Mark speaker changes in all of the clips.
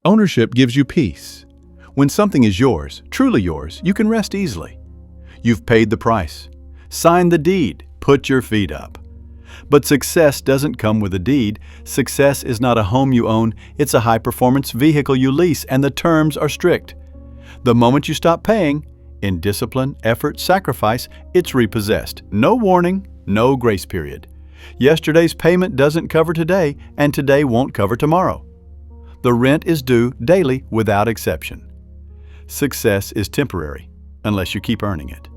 Speaker 1: Ownership gives you peace. When something is yours, truly yours, you can rest easily. You've paid the price. Sign the deed. Put your feet up. But success doesn't come with a deed. Success is not a home you own, it's a high-performance vehicle you lease, and the terms are strict. The moment you stop paying, in discipline, effort, sacrifice, it's repossessed. No warning, no grace period. Yesterday's payment doesn't cover today, and today won't cover tomorrow. The rent is due daily without exception. Success is temporary, unless you keep earning it.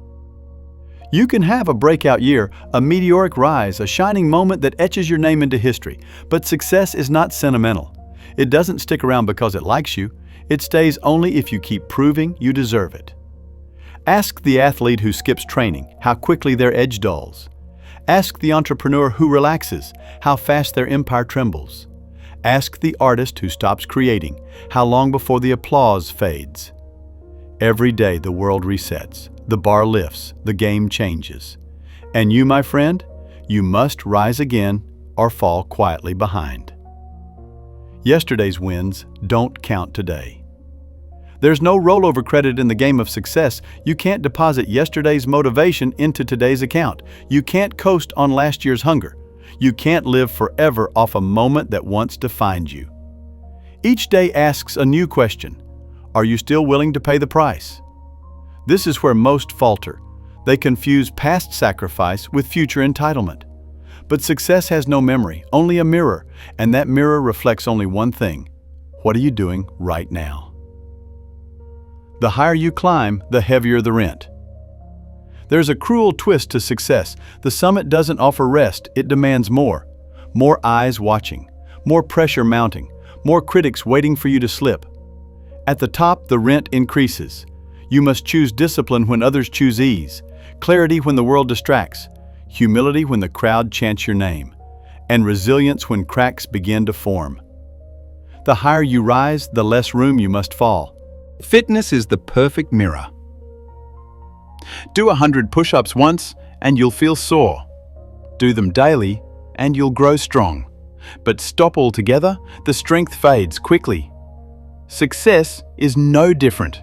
Speaker 1: You can have a breakout year, a meteoric rise, a shining moment that etches your name into history, but success is not sentimental. It doesn't stick around because it likes you. It stays only if you keep proving you deserve it. Ask the athlete who skips training how quickly their edge dulls. Ask the entrepreneur who relaxes how fast their empire trembles. Ask the artist who stops creating how long before the applause fades. Every day the world resets, the bar lifts, the game changes. And you, my friend, you must rise again or fall quietly behind. Yesterday's wins don't count today. There's no rollover credit in the game of success. You can't deposit yesterday's motivation into today's account. You can't coast on last year's hunger. You can't live forever off a moment that once defined you. Each day asks a new question. Are you still willing to pay the price? This is where most falter. They confuse past sacrifice with future entitlement. But success has no memory, only a mirror, and that mirror reflects only one thing. What are you doing right now? The higher you climb, the heavier the rent. There's a cruel twist to success. The summit doesn't offer rest, it demands more. More eyes watching, more pressure mounting, more critics waiting for you to slip. At the top, the rent increases. You must choose discipline when others choose ease, clarity when the world distracts, humility when the crowd chants your name, and resilience when cracks begin to form. The higher you rise, the less room you must fall.
Speaker 2: Fitness is the perfect mirror. Do 100 push-ups once and you'll feel sore. Do them daily and you'll grow strong. But stop altogether, the strength fades quickly. Success is no different.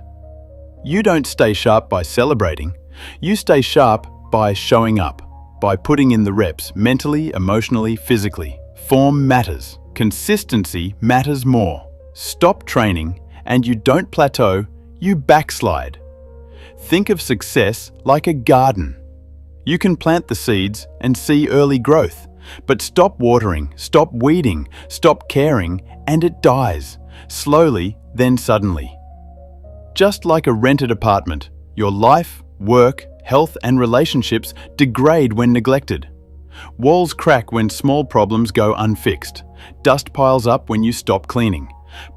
Speaker 2: You don't stay sharp by celebrating. You stay sharp by showing up, by putting in the reps mentally, emotionally, physically. Form matters. Consistency matters more. Stop training and you don't plateau, you backslide. Think of success like a garden. You can plant the seeds and see early growth, but stop watering, stop weeding, stop caring, and it dies, slowly, then suddenly. Just like a rented apartment, your life, work, health, and relationships degrade when neglected. Walls crack when small problems go unfixed. Dust piles up when you stop cleaning.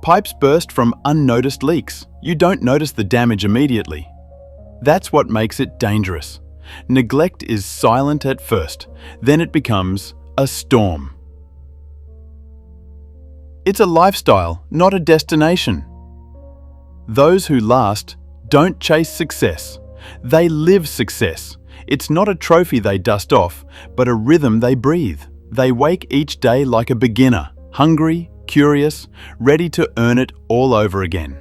Speaker 2: Pipes burst from unnoticed leaks. You don't notice the damage immediately. That's what makes it dangerous. Neglect is silent at first, then it becomes a storm. It's a lifestyle, not a destination. Those who last don't chase success. They live success. It's not a trophy they dust off, but a rhythm they breathe. They wake each day like a beginner, hungry, curious, ready to earn it all over again.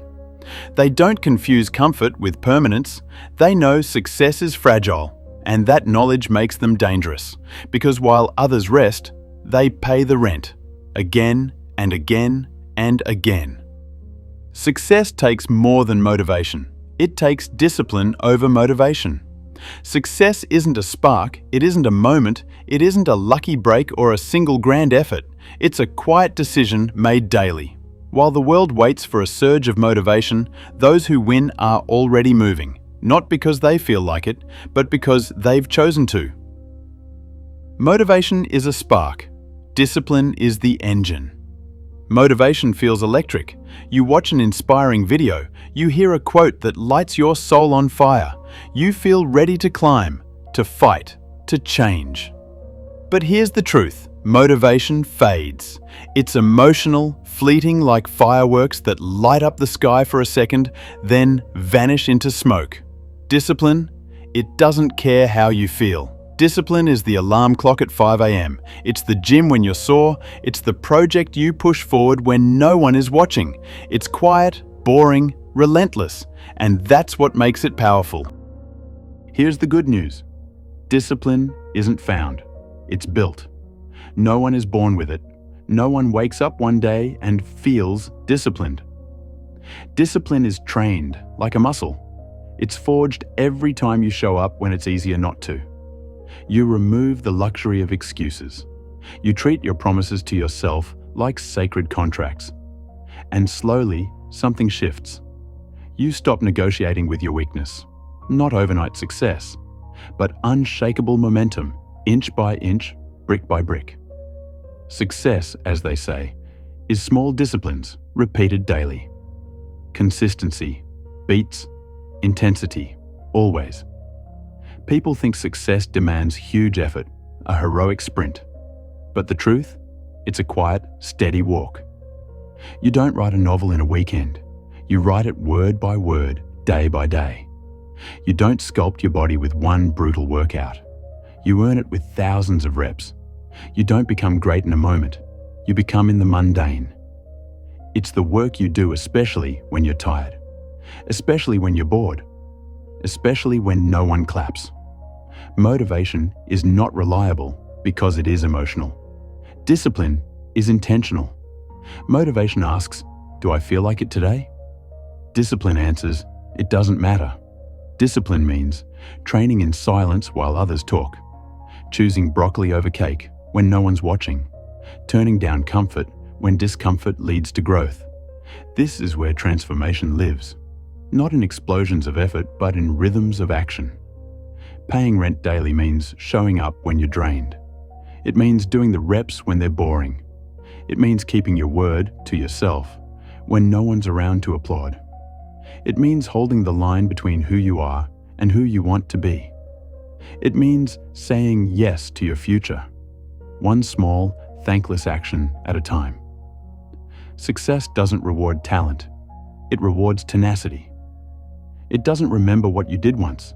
Speaker 2: They don't confuse comfort with permanence. They know success is fragile, and that knowledge makes them dangerous, because while others rest, they pay the rent, again and again and again. Success takes more than motivation. It takes discipline over motivation. Success isn't a spark, it isn't a moment, it isn't a lucky break or a single grand effort. It's a quiet decision made daily. While the world waits for a surge of motivation, those who win are already moving, not because they feel like it, but because they've chosen to. Motivation is a spark. Discipline is the engine. Motivation feels electric. You watch an inspiring video, you hear a quote that lights your soul on fire. You feel ready to climb, to fight, to change. But here's the truth. Motivation fades. It's emotional, fleeting like fireworks that light up the sky for a second, then vanish into smoke. Discipline, it doesn't care how you feel. Discipline is the alarm clock at 5 a.m. It's the gym when you're sore. It's the project you push forward when no one is watching. It's quiet, boring, relentless, and that's what makes it powerful. Here's the good news. Discipline isn't found. It's built. No one is born with it. No one wakes up one day and feels disciplined. Discipline is trained like a muscle. It's forged every time you show up when it's easier not to. You remove the luxury of excuses. You treat your promises to yourself like sacred contracts. And slowly, something shifts. You stop negotiating with your weakness. Not overnight success, but unshakable momentum, inch by inch, brick by brick. Success, as they say, is small disciplines repeated daily. Consistency beats intensity, always. People think success demands huge effort, a heroic sprint. But the truth? It's a quiet, steady walk. You don't write a novel in a weekend. You write it word by word, day by day. You don't sculpt your body with one brutal workout. You earn it with thousands of reps. You don't become great in a moment. You become in the mundane. It's the work you do, especially when you're tired. Especially when you're bored. Especially when no one claps. Motivation is not reliable because it is emotional. Discipline is intentional. Motivation asks, do I feel like it today? Discipline answers, it doesn't matter. Discipline means training in silence while others talk, choosing broccoli over cake when no one's watching, turning down comfort when discomfort leads to growth. This is where transformation lives. Not in explosions of effort, but in rhythms of action. Paying rent daily means showing up when you're drained. It means doing the reps when they're boring. It means keeping your word to yourself when no one's around to applaud. It means holding the line between who you are and who you want to be. It means saying yes to your future, one small, thankless action at a time. Success doesn't reward talent. It rewards tenacity. It doesn't remember what you did once.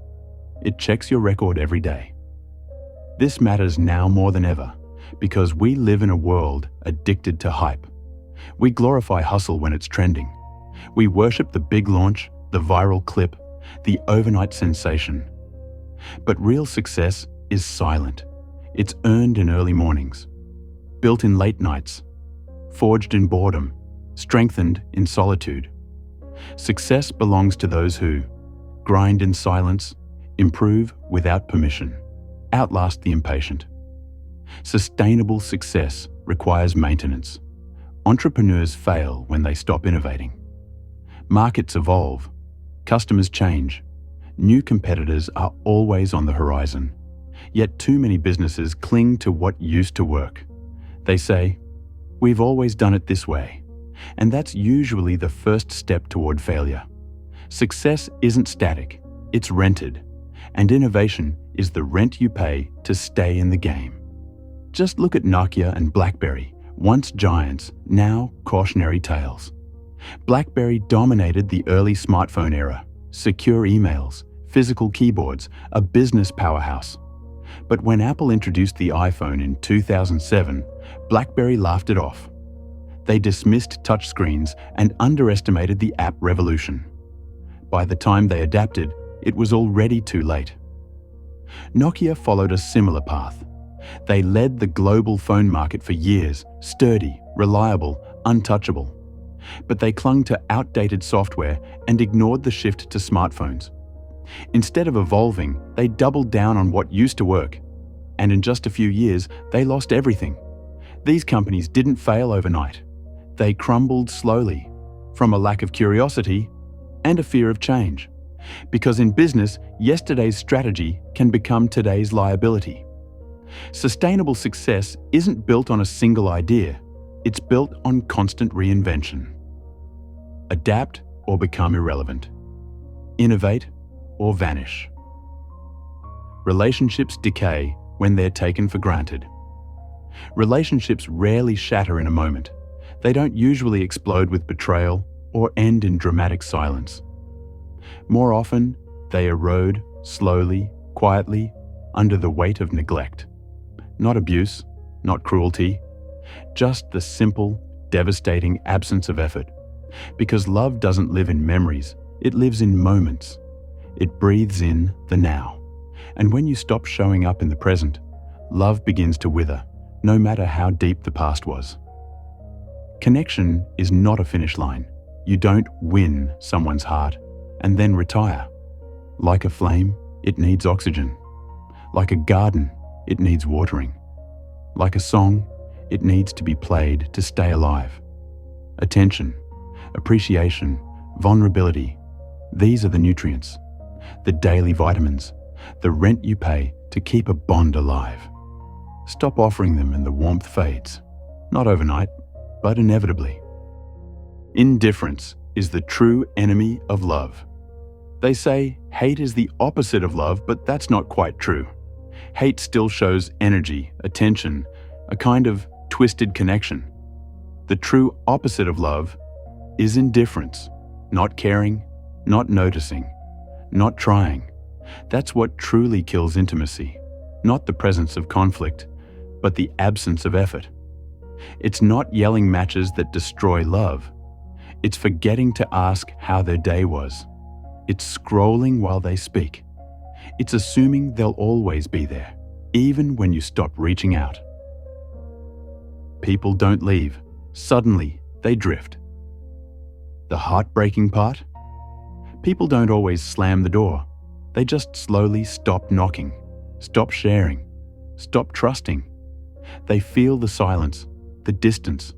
Speaker 2: It checks your record every day. This matters now more than ever because we live in a world addicted to hype. We glorify hustle when it's trending. We worship the big launch, the viral clip, the overnight sensation. But real success is silent. It's earned in early mornings, built in late nights, forged in boredom, strengthened in solitude. Success belongs to those who grind in silence, improve without permission, outlast the impatient. Sustainable success requires maintenance. Entrepreneurs fail when they stop innovating. Markets evolve. Customers change. New competitors are always on the horizon. Yet too many businesses cling to what used to work. They say, "We've always done it this way." And that's usually the first step toward failure. Success isn't static, it's rented. And innovation is the rent you pay to stay in the game. Just look at Nokia and BlackBerry, once giants, now cautionary tales. BlackBerry dominated the early smartphone era, secure emails, physical keyboards, a business powerhouse. But when Apple introduced the iPhone in 2007, BlackBerry laughed it off. They dismissed touchscreens and underestimated the app revolution. By the time they adapted, it was already too late. Nokia followed a similar path. They led the global phone market for years, sturdy, reliable, untouchable. But they clung to outdated software and ignored the shift to smartphones. Instead of evolving, they doubled down on what used to work. And in just a few years, they lost everything. These companies didn't fail overnight. They crumbled slowly, from a lack of curiosity and a fear of change. Because in business, yesterday's strategy can become today's liability. Sustainable success isn't built on a single idea. It's built on constant reinvention. Adapt or become irrelevant. Innovate or vanish. Relationships decay when they're taken for granted. Relationships rarely shatter in a moment. They don't usually explode with betrayal or end in dramatic silence. More often, they erode slowly, quietly, under the weight of neglect. Not abuse, not cruelty, just the simple, devastating absence of effort. Because love doesn't live in memories, it lives in moments. It breathes in the now. And when you stop showing up in the present, love begins to wither, no matter how deep the past was. Connection is not a finish line. You don't win someone's heart and then retire. Like a flame, it needs oxygen. Like a garden, it needs watering. Like a song, it needs to be played to stay alive. Attention, appreciation, vulnerability, these are the nutrients, the daily vitamins, the rent you pay to keep a bond alive. Stop offering them and the warmth fades. Not overnight, but inevitably. Indifference is the true enemy of love. They say hate is the opposite of love, but that's not quite true. Hate still shows energy, attention, a kind of twisted connection. The true opposite of love is indifference, not caring, not noticing, not trying. That's what truly kills intimacy, not the presence of conflict, but the absence of effort. It's not yelling matches that destroy love. It's forgetting to ask how their day was. It's scrolling while they speak. It's assuming they'll always be there, even when you stop reaching out. People don't leave. Suddenly, they drift. The heartbreaking part? People don't always slam the door. They just slowly stop knocking, stop sharing, stop trusting. They feel the silence, the distance,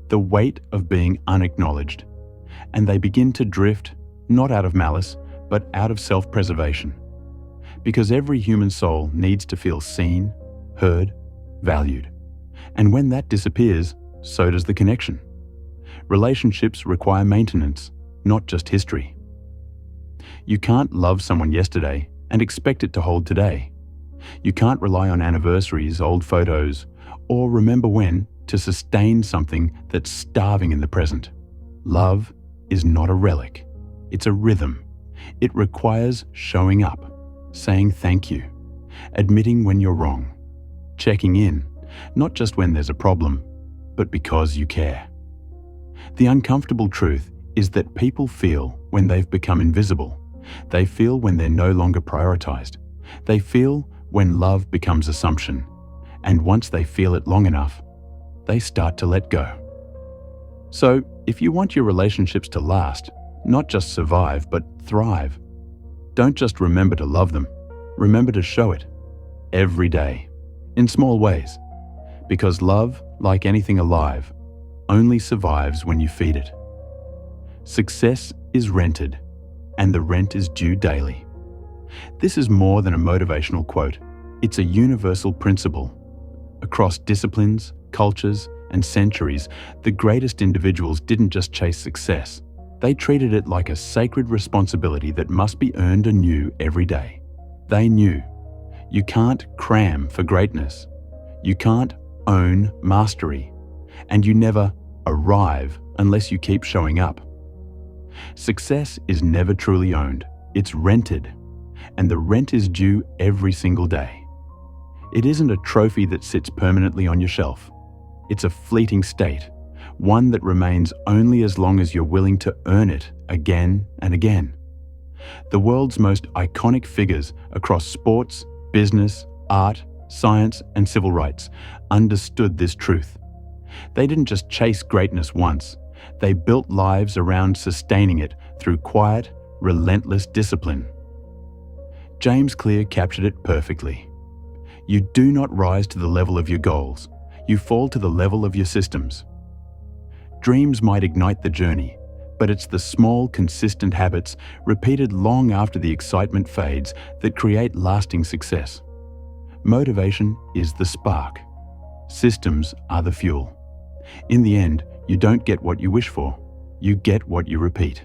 Speaker 2: the weight of being unacknowledged. And they begin to drift, not out of malice, but out of self-preservation. Because every human soul needs to feel seen, heard, valued. And when that disappears, so does the connection. Relationships require maintenance, not just history. You can't love someone yesterday and expect it to hold today. You can't rely on anniversaries, old photos, or remember when to sustain something that's starving in the present. Love is not a relic. It's a rhythm. It requires showing up, saying thank you, admitting when you're wrong, checking in, not just when there's a problem, but because you care. The uncomfortable truth is that people feel when they've become invisible. They feel when they're no longer prioritized. They feel when love becomes assumption. And once they feel it long enough, they start to let go. So, if you want your relationships to last, not just survive, but thrive, don't just remember to love them. Remember to show it. Every day. In small ways. Because love, like anything alive, only survives when you feed it. Success is rented, and the rent is due daily. This is more than a motivational quote. It's a universal principle. Across disciplines, cultures, and centuries, the greatest individuals didn't just chase success. They treated it like a sacred responsibility that must be earned anew every day. They knew you can't cram for greatness. You can't own mastery. And you never arrive unless you keep showing up. Success is never truly owned. It's rented. And the rent is due every single day. It isn't a trophy that sits permanently on your shelf. It's a fleeting state, one that remains only as long as you're willing to earn it again and again. The world's most iconic figures across sports, business, art, science, and civil rights understood this truth. They didn't just chase greatness once. They built lives around sustaining it through quiet, relentless discipline. James Clear captured it perfectly. You do not rise to the level of your goals. You fall to the level of your systems. Dreams might ignite the journey, but it's the small, consistent habits repeated long after the excitement fades that create lasting success. Motivation is the spark. Systems are the fuel. In the end, you don't get what you wish for. You get what you repeat.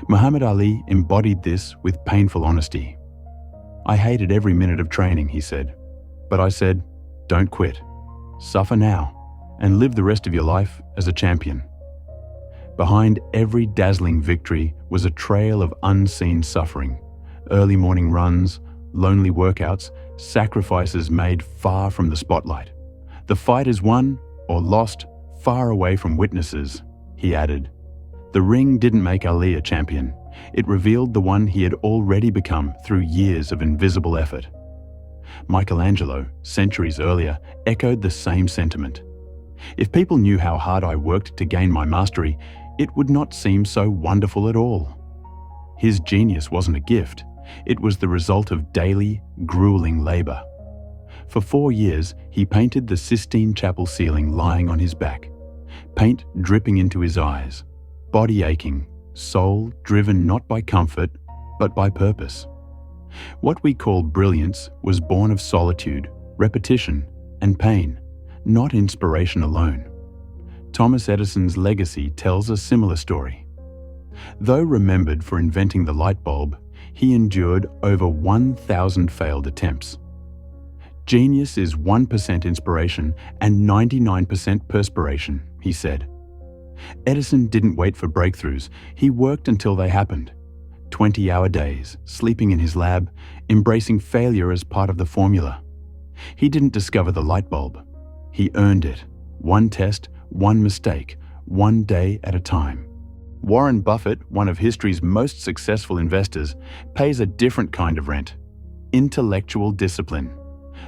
Speaker 2: Muhammad Ali embodied this with painful honesty. I hated every minute of training, he said. But I said, don't quit. Suffer now and live the rest of your life as a champion. Behind every dazzling victory was a trail of unseen suffering, early morning runs, lonely workouts, sacrifices made far from the spotlight. The fight is won or lost far away from witnesses, he added. The ring didn't make Ali a champion. It revealed the one he had already become through years of invisible effort. Michelangelo, centuries earlier, echoed the same sentiment. If people knew how hard I worked to gain my mastery, it would not seem so wonderful at all. His genius wasn't a gift. It was the result of daily, grueling labor. For 4 years, he painted the Sistine Chapel ceiling lying on his back, paint dripping into his eyes, body aching, soul driven not by comfort, but by purpose. What we call brilliance was born of solitude, repetition, and pain, not inspiration alone. Thomas Edison's legacy tells a similar story. Though remembered for inventing the light bulb, he endured over 1,000 failed attempts. Genius is 1% inspiration and 99% perspiration, he said. Edison didn't wait for breakthroughs. He worked until they happened. 20-hour days, sleeping in his lab, embracing failure as part of the formula. He didn't discover the light bulb. He earned it. One test, one mistake, one day at a time. Warren Buffett, one of history's most successful investors, pays a different kind of rent: intellectual discipline.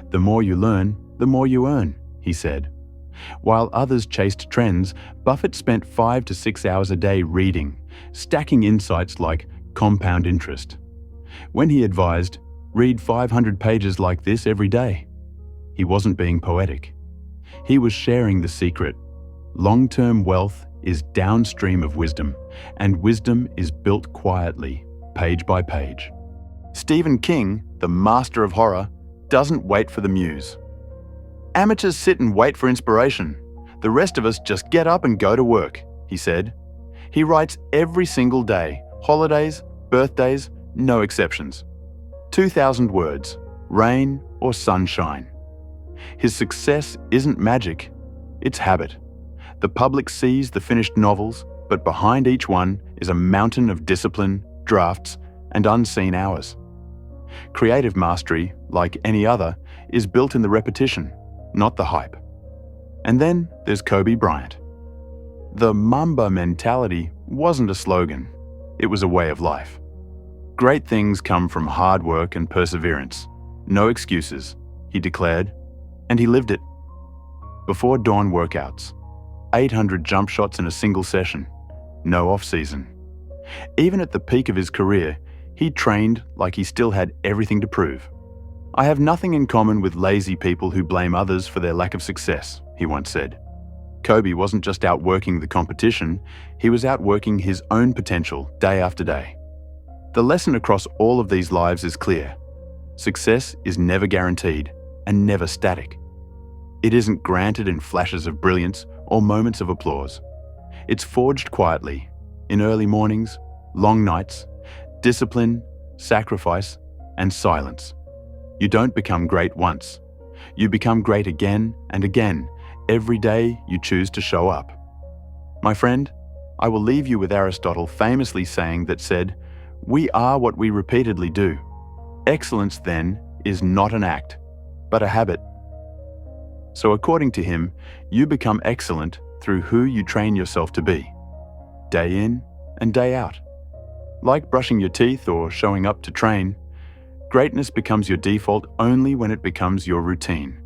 Speaker 2: The more you learn, the more you earn, he said. While others chased trends, Buffett spent 5 to 6 hours a day reading, stacking insights like compound interest. When he advised, read 500 pages like this every day, he wasn't being poetic. He was sharing the secret. Long-term wealth is downstream of wisdom, and wisdom is built quietly, page by page. Stephen King, the master of horror, doesn't wait for the muse. Amateurs sit and wait for inspiration. The rest of us just get up and go to work, he said. He writes every single day, holidays, birthdays, no exceptions. 2,000 words, rain or sunshine. His success isn't magic, it's habit. The public sees the finished novels, but behind each one is a mountain of discipline, drafts, and unseen hours. Creative mastery, like any other, is built in the repetition, not the hype. And then there's Kobe Bryant. The Mamba mentality wasn't a slogan, it was a way of life. Great things come from hard work and perseverance. No excuses, he declared, and he lived it. Before dawn workouts, 800 jump shots in a single session, no off-season. Even at the peak of his career, he trained like he still had everything to prove. I have nothing in common with lazy people who blame others for their lack of success, he once said. Kobe wasn't just outworking the competition, he was outworking his own potential day after day. The lesson across all of these lives is clear. Success is never guaranteed and never static. It isn't granted in flashes of brilliance or moments of applause. It's forged quietly, in early mornings, long nights, discipline, sacrifice, and silence. You don't become great once. You become great again and again, every day you choose to show up. My friend, I will leave you with Aristotle famously saying that said, "We are what we repeatedly do." Excellence, then, is not an act, but a habit. So according to him, you become excellent through who you train yourself to be, day in and day out. Like brushing your teeth or showing up to train, greatness becomes your default only when it becomes your routine.